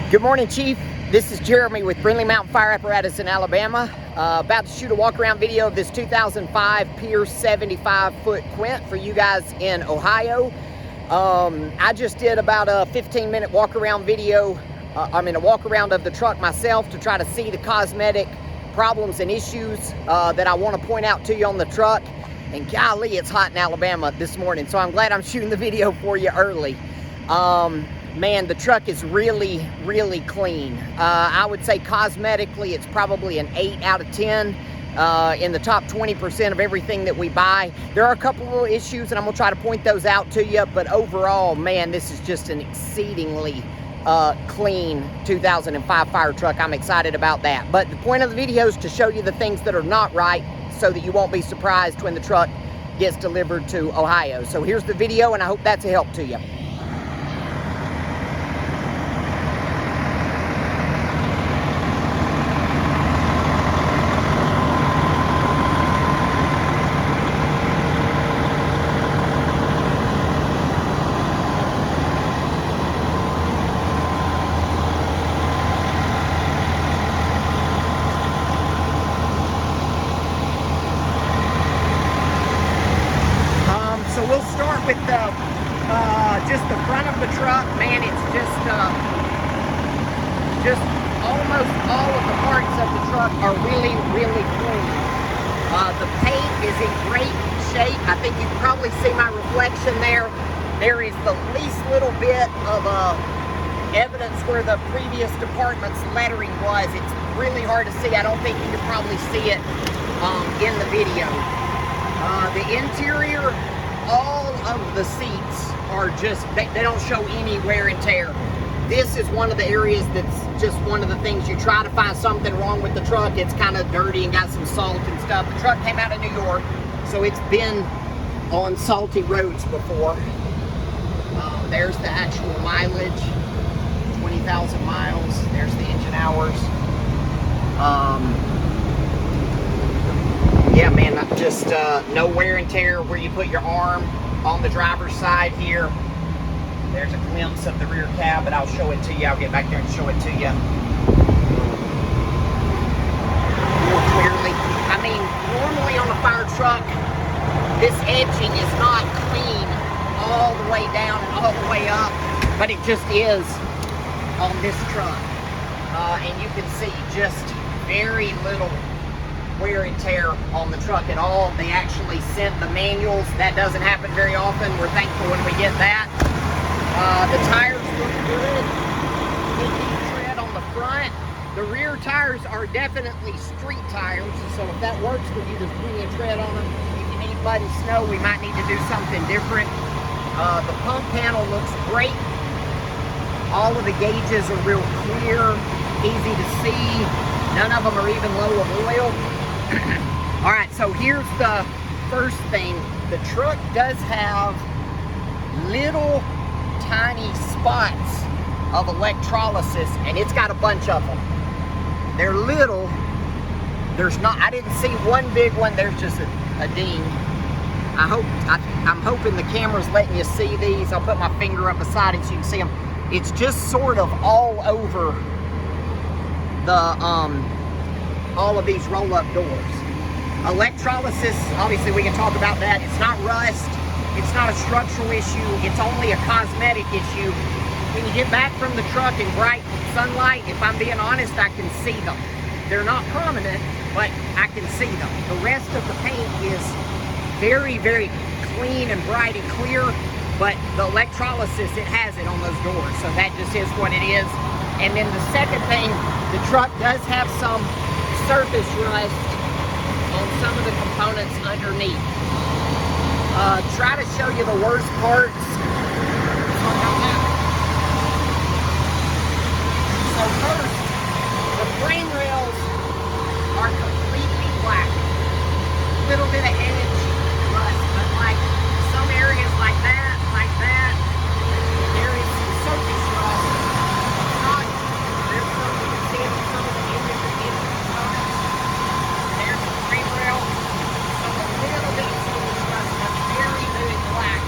Good morning, Chief. This is Jeremy with Brindley Mountain Fire Apparatus in Alabama. About to shoot a walk-around video of this 2005 Pierce 75-foot Quint for you guys in Ohio. I just did about a 15-minute walk-around video, a walk-around of the truck myself to try to see the cosmetic problems and issues that I want to point out to you on the truck. And golly, it's hot in Alabama this morning, so I'm glad I'm shooting the video for you early. Man, the truck is really, really clean. I would say cosmetically, it's probably an 8 out of 10 in the top 20% of everything that we buy. There are a couple little issues, and I'm gonna try to point those out to you, but overall, man, this is just an exceedingly clean 2005 fire truck. I'm excited about that. But the point of the video is to show you the things that are not right so that you won't be surprised when the truck gets delivered to Ohio. So here's the video, and I hope that's a help to you. So we'll start with just the front of the truck. Man, it's just almost all of the parts of the truck are really, really clean. The paint is in great shape. I think you can probably see my reflection there. There is the least little bit of evidence where the previous department's lettering was. It's really hard to see. I don't think you can probably see it in the video. The interior, all of the seats are just, they don't show any wear and tear. This is one of the areas that's just one of the things you try to find something wrong with the truck. It's kind of dirty and got some salt and stuff. The truck came out of New York, so it's been on salty roads before. There's the actual mileage, 20,000 miles. There's the engine hours. Yeah, man, just no wear and tear where you put your arm on the driver's side here. There's a glimpse of the rear cab, but I'll show it to you. I'll get back there and show it to you more clearly. I mean, normally on a fire truck, this edging is not clean all the way down and all the way up, but it just is on this truck. And you can see just very little wear and tear on the truck at all. They actually sent the manuals. That doesn't happen very often. We're thankful when we get that. The tires look good. Picking tread on the front. The rear tires are definitely street tires, so if that works for you, there's plenty of tread on them. If you need mud and snow, we might need to do something different. The pump panel looks great. All of the gauges are real clear, easy to see. None of them are even low of oil. All right, so here's the first thing. The truck does have little tiny spots of electrolysis, and it's got a bunch of them. They're little. There's not, I didn't see one big one. There's just a ding. I'm hoping the camera's letting you see these. I'll put my finger up beside it so you can see them. It's just sort of all over the all of these roll-up doors. Electrolysis, obviously we can talk about that. It's not rust, it's not a structural issue, it's only a cosmetic issue. When you get back from the truck in bright sunlight, if I'm being honest, I can see them. They're not prominent, but I can see them. The rest of the paint is very, very clean and bright and clear, but the electrolysis, it has it on those doors, so that just is what it is. And then the second thing, the truck does have some surface rust on some of the components underneath. Try to show you the worst parts. So first, the frame rails are completely black. A little bit of edge rust, but like some areas like that, there is some surface rust. It's not, there's some, you can see it on some of the components. There's the frame rail. So a little bit of surface rust, but very, very black.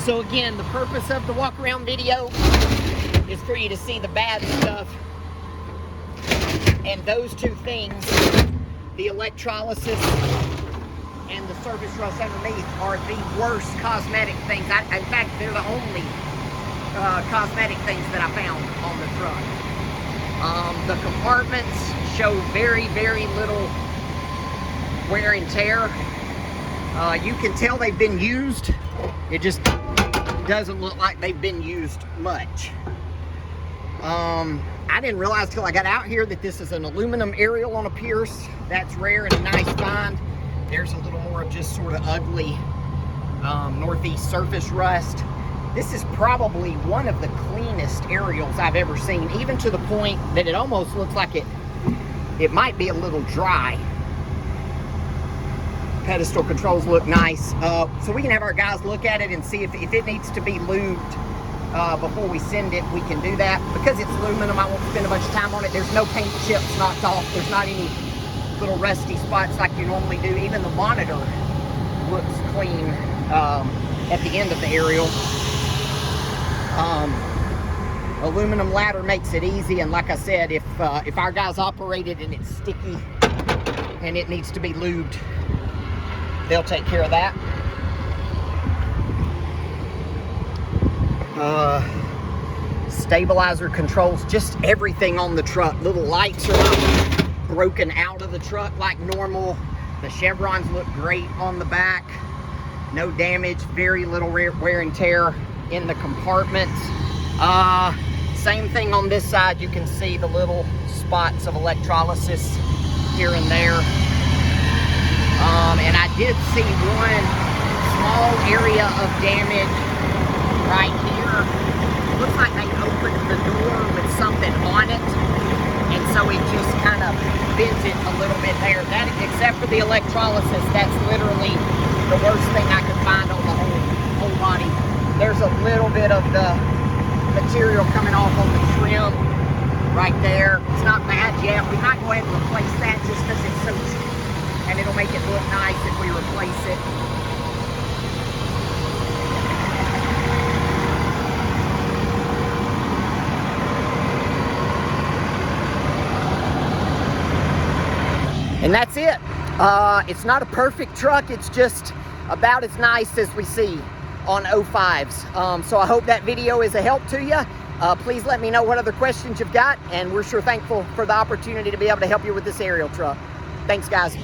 So again, the purpose of the walk around video is for you to see the bad stuff. And those two things, the electrolysis and the surface rust underneath, are the worst cosmetic things. In fact, they're the only cosmetic things that I found on the truck. The compartments show very, very little wear and tear. You can tell they've been used. It just doesn't look like they've been used much. I didn't realize till I got out here that this is an aluminum aerial on a Pierce. That's rare and a nice find. There's a little more of just sort of ugly northeast surface rust. This is probably one of the cleanest aerials I've ever seen, even to the point that it almost looks like it might be a little dry. Pedestal controls look nice. So we can have our guys look at it and see if it needs to be lubed before we send it. We can do that. Because it's aluminum, I won't spend a bunch of time on it. There's no paint chips knocked off. There's not any little rusty spots like you normally do. Even the monitor looks clean at the end of the aerial. Aluminum ladder makes it easy, and like I said, if our guys operate it and it's sticky and it needs to be lubed, they'll take care of that. Stabilizer controls just everything on the truck. Little lights are not broken out of the truck like normal. The chevrons look great on the back. No damage, very little wear and tear in the compartments. Same thing on this side. You can see the little spots of electrolysis here and there. And I did see one small area of damage right here. Looks like they opened the door with something on it, and so it just kind of bent it a little bit there. That, except for the electrolysis, that's literally the worst thing I could find on the whole body. There's a little bit of the material coming off on the trim right there. It's not bad yet. We might go ahead and replace that just because it's so cheap, and it'll make it look nice if we replace it. And that's it. It's not a perfect truck. It's just about as nice as we see on 05s. So I hope that video is a help to you. Please let me know what other questions you've got, and we're sure thankful for the opportunity to be able to help you with this aerial truck. Thanks, guys.